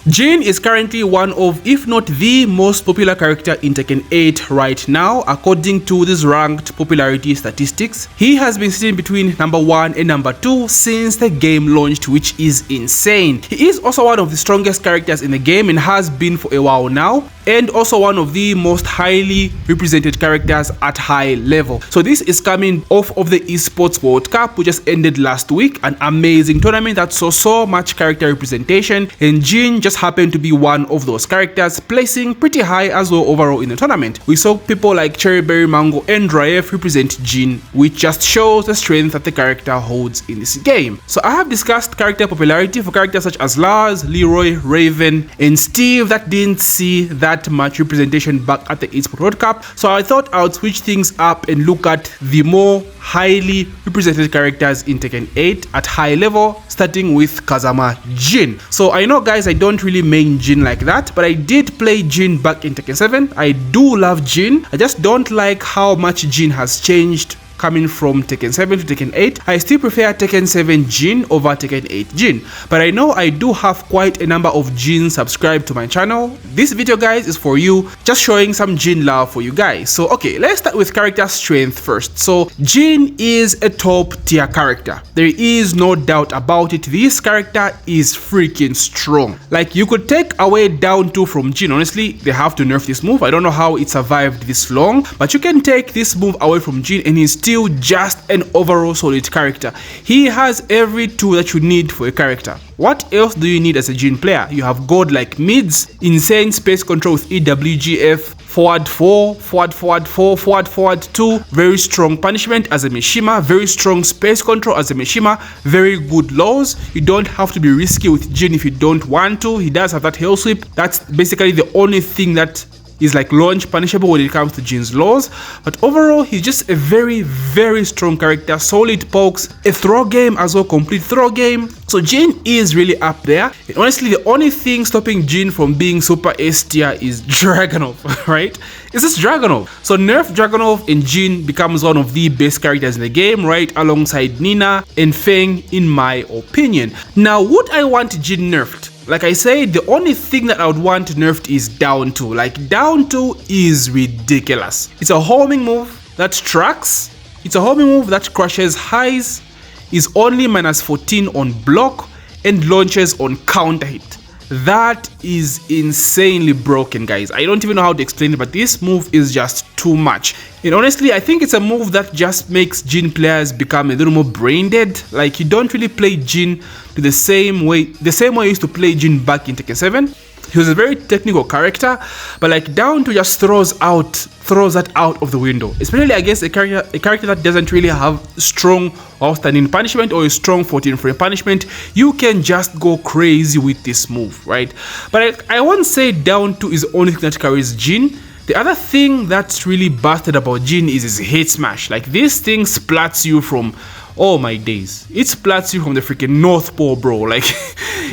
JIN is currently one of, if not the most popular character in Tekken 8 right now, according to these ranked popularity statistics. He has been sitting between number 1 and number 2 since the game launched, which is insane. He is also one of the strongest characters in the game and has been for a while now, and also one of the most highly represented characters at high level. So this is coming off of the Esports World Cup, which just ended last week, an amazing tournament that saw so much character representation, and JIN just happened to be one of those characters, placing pretty high as well overall in the tournament. We saw people like Cherryberry Mango and Raef represent JIN, which just shows the strength that the character holds in this game. So I have discussed character popularity for characters such as Lars, Leroy, Raven, and Steve that didn't see that much representation back at the Esports World Cup. So I thought I would switch things up and look at the more highly represented characters in Tekken 8 at high level, starting with KAZAMA JIN. So I know, guys, I don't really main JIN like that, but I did play JIN back in Tekken 7. I do love JIN. I just don't like how much JIN has changed coming from Tekken 7 to Tekken 8. I still prefer Tekken 7 JIN over Tekken 8 JIN, but I know I do have quite a number of JIN subscribed to my channel. This video, guys, is for you, just showing some JIN love for you guys. So okay, let's start with character strength first. So JIN is a top tier character. There is no doubt about it. This character is freaking strong. Like, you could take away down 2 from JIN. Honestly, they have to nerf this move. I don't know how it survived this long, but you can take this move away from JIN and he's still just an overall solid character. He has every tool that you need for a character. What else do you need as a JIN player? You have godlike mids, insane space control with EWGF, forward 4, forward 4, forward 2, very strong punishment as a Mishima, very strong space control as a Mishima, very good lows. You don't have to be risky with JIN if you don't want to. He does have that hell sweep. That's basically the only thing that is like launch punishable when it comes to JIN's laws, but overall he's just a very strong character, solid pokes, a throw game as well, complete throw game. So JIN is really up there, and honestly the only thing stopping JIN from being super S tier is Dragunov, right? It's just Dragunov. So nerf Dragunov and JIN becomes one of the best characters in the game, right alongside Nina and Feng, in my opinion. Now, would I want JIN nerfed? Like I said, the only thing that I would want nerfed is down 2. Like, down 2 is ridiculous. It's a homing move that tracks. It's a homing move that crushes highs, is only -14 on block, and launches on counter hit. That is insanely broken, guys. I don't even know how to explain it, but this move is just too much. And honestly, I think it's a move that just makes JIN players become a little more brain dead. Like, you don't really play JIN to the same way I used to play JIN back in Tekken 7. He was a very technical character, but like down 2 just throws that out of the window, especially against a character that doesn't really have strong outstanding punishment or a strong 14 frame punishment. You can just go crazy with this move, right? But I won't say down 2 is the only thing that carries JIN. The other thing that's really busted about JIN is his hit smash. Like, this thing splats you from, oh my days, it splats you from the freaking North Pole, bro. Like,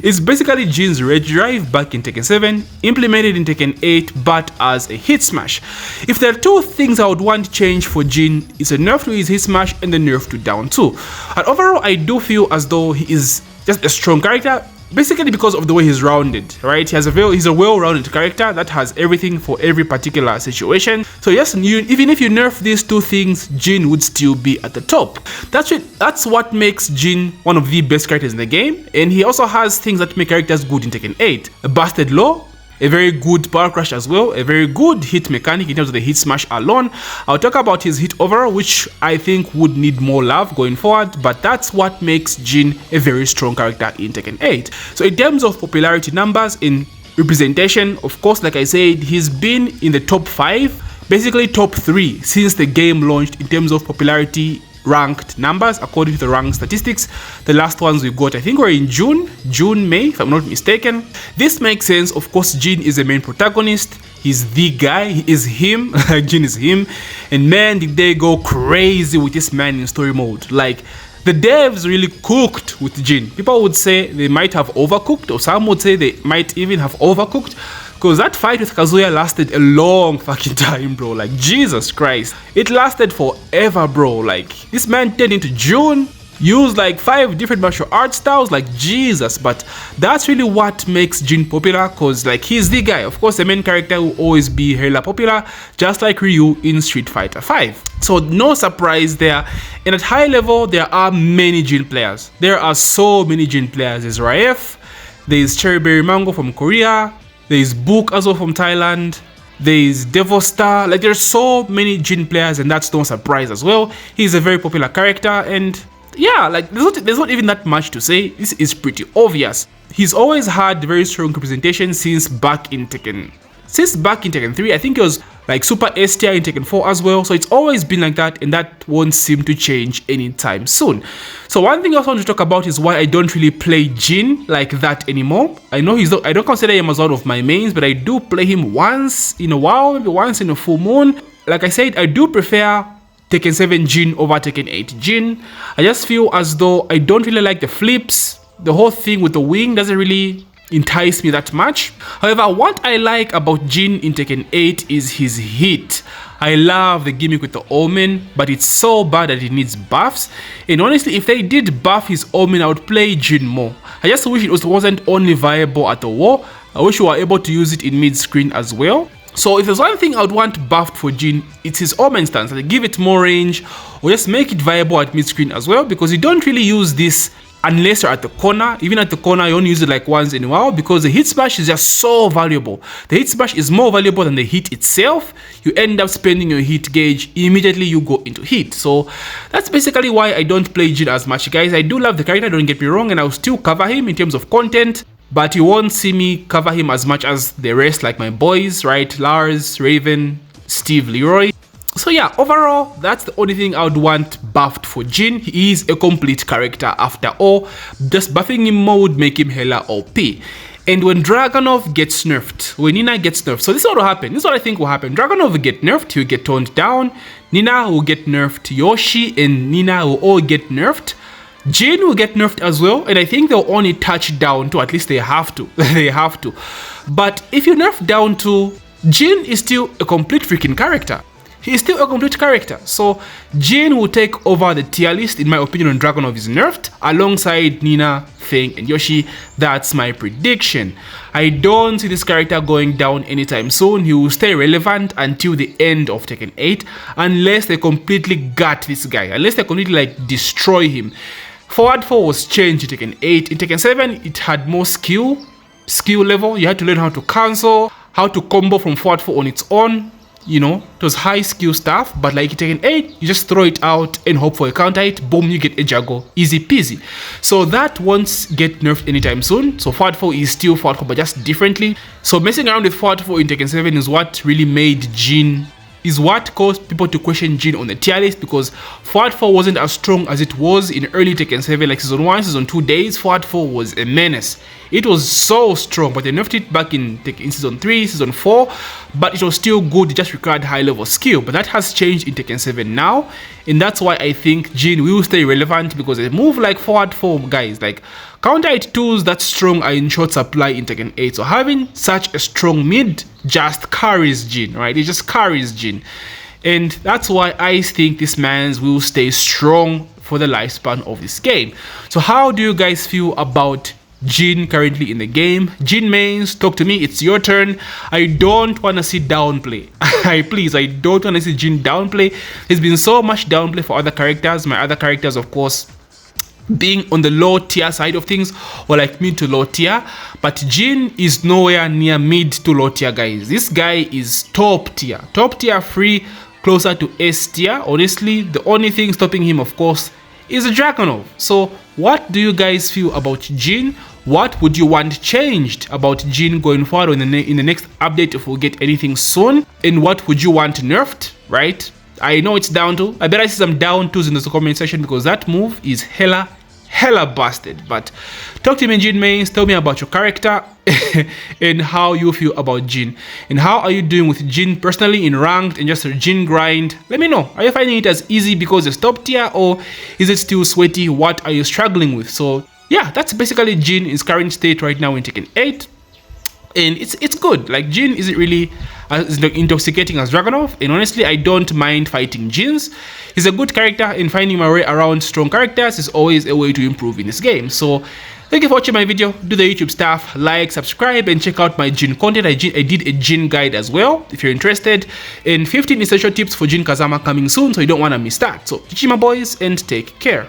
it's basically JIN's red drive back in Tekken 7, implemented in Tekken 8, but as a hit smash. If there are 2 things I would want to change for JIN, it's a nerf to his hit smash and the nerf to down 2. And overall, I do feel as though he is just a strong character, basically because of the way he's rounded, right? He's a well-rounded character that has everything for every particular situation. So yes, even if you nerf these 2 things, JIN would still be at the top. That's what makes JIN one of the best characters in the game, and he also has things that make characters good in Tekken 8. A busted low, a very good power crush as well, a very good hit mechanic in terms of the hit smash alone. I'll talk about his hit overall, which I think would need more love going forward, but that's what makes JIN a very strong character in Tekken 8. So in terms of popularity numbers, in representation, of course, like I said, he's been in the top 5, basically top 3 since the game launched in terms of popularity ranked numbers according to the ranked statistics. The last ones we got, I think, were in June, May, if I'm not mistaken. This makes sense. Of course, JIN is the main protagonist. He's the guy. He is him. JIN is him. And man, did they go crazy with this man in story mode. Like, the devs really cooked with JIN. People would say they might have overcooked, or some would say they might even have overcooked. Because that fight with Kazuya lasted a long fucking time, bro. Like, Jesus Christ. It lasted forever, bro. Like, this man turned into June, use like 5 different martial art styles, like Jesus. But that's really what makes Jin popular, cause like he's the guy. Of course, the main character will always be hella popular, just like Ryu in Street Fighter 5. So no surprise there. And at high level, there are many Jin players. There are so many Jin players. There's Raef, there's Cherryberry Mango from Korea, there's Book as well from Thailand, there's Devil Star. Like there's so many Jin players, and that's no surprise as well. He's a very popular character, and yeah, like there's not even that much to say. This is pretty obvious. He's always had very strong representation since back in Tekken. Since back in Tekken 3, I think he was like Super S tier in Tekken 4 as well. So it's always been like that, and that won't seem to change anytime soon. So one thing I also want to talk about is why I don't really play Jin like that anymore. I know I don't consider him as one of my mains, but I do play him once in a while, maybe once in a full moon. Like I said, I do prefer Tekken 7 Jin over Tekken 8 Jin. I just feel as though I don't really like the flips. The whole thing with the wing doesn't really entice me that much. However, what I like about Jin in Tekken 8 is his hit. I love the gimmick with the Omen, but it's so bad that it needs buffs. And honestly, if they did buff his Omen, I would play Jin more. I just wish it wasn't only viable at the war. I wish we were able to use it in mid-screen as well. So if there's one thing I would want buffed for Jin, it's his Omen stance. Like give it more range, or just make it viable at mid-screen as well, because you don't really use this unless you're at the corner. Even at the corner, you only use it like once in a while, because the hit smash is just so valuable. The hit smash is more valuable than the hit itself. You end up spending your hit gauge, immediately you go into hit. So that's basically why I don't play Jin as much, guys. I do love the character, don't get me wrong, and I'll still cover him in terms of content, but you won't see me cover him as much as the rest, like my boys, right? Lars, Raven, Steve, Leroy. So yeah, overall, that's the only thing I would want buffed for Jin. He is a complete character after all. Just buffing him more would make him hella OP. And when Dragunov gets nerfed, when Nina gets nerfed, so this is what will happen. This is what I think will happen. Dragunov will get nerfed, he'll get toned down. Nina will get nerfed. Yoshi and Nina will all get nerfed. Jin will get nerfed as well, and I think they'll only touch down to, at least they have to. They have to. But if you nerf down to, Jin is still a complete freaking character. He is still a complete character. So Jin will take over the tier list, in my opinion, when Dragunov is nerfed, alongside Nina, Feng, and Yoshi. That's my prediction. I don't see this character going down anytime soon. He will stay relevant until the end of Tekken 8, unless they completely gut this guy, unless they completely like destroy him. Forward 4 was changed in Tekken 8. In Tekken 7, it had more skill level. You had to learn how to cancel, how to combo from forward 4 on its own. You know, it was high skill stuff, but like in Tekken 8, you just throw it out and hope for a counter hit, boom, you get a juggle, easy peasy. So that won't get nerfed anytime soon. So forward 4 is still forward 4, but just differently. So messing around with forward 4 in Tekken 7 is what really made Jin, is what caused people to question Jin on the tier list, because forward 4 wasn't as strong as it was in early Tekken 7, like season 1, season 2 days. Forward 4 was a menace. It was so strong, but they nerfed it back in season 3, season 4, but it was still good. It just required high level skill, but that has changed in Tekken 7 now, and that's why I think Jin will stay relevant, because a move like forward 4, guys, like counter hit tools that strong are in short supply in Tekken 8, so having such a strong mid just carries Jin, right? It just carries Jin, and that's why I think this man's will stay strong for the lifespan of this game. So how do you guys feel about Jin currently in the game? Jin mains, talk to me, it's your turn. I don't want to see downplay. Please, I don't want to see Jin downplay. There's been so much downplay for other characters. My other characters, of course, being on the low tier side of things, or like mid to low tier, but Jin is nowhere near mid to low tier, guys. This guy is top tier free, closer to S tier. Honestly, the only thing stopping him, of course, is a Dragunov. So what do you guys feel about Jin? What would you want changed about Jin going forward in the next update, if we'll get anything soon? And what would you want nerfed, right? I know it's down to, I better see some down twos in the comment section, because that move is hella busted. But talk to me, Jin mains, tell me about your character and how you feel about Jin, and how are you doing with Jin personally in ranked and just a Jin grind. Let me know. Are you finding it as easy because it's top tier, or is it still sweaty? What are you struggling with? So yeah, that's basically Jin in its current state right now in Tekken 8, and it's good. Like Jin isn't really as intoxicating as Dragunov, and honestly I don't mind fighting JINs. He's a good character, and finding my way around strong characters is always a way to improve in this game. So thank you for watching my video. Do the YouTube stuff, like, subscribe, and check out my JIN content. I did a JIN guide as well if you're interested, and 15 essential tips for JIN KAZAMA coming soon, so you don't want to miss that. So GG my boys, and take care.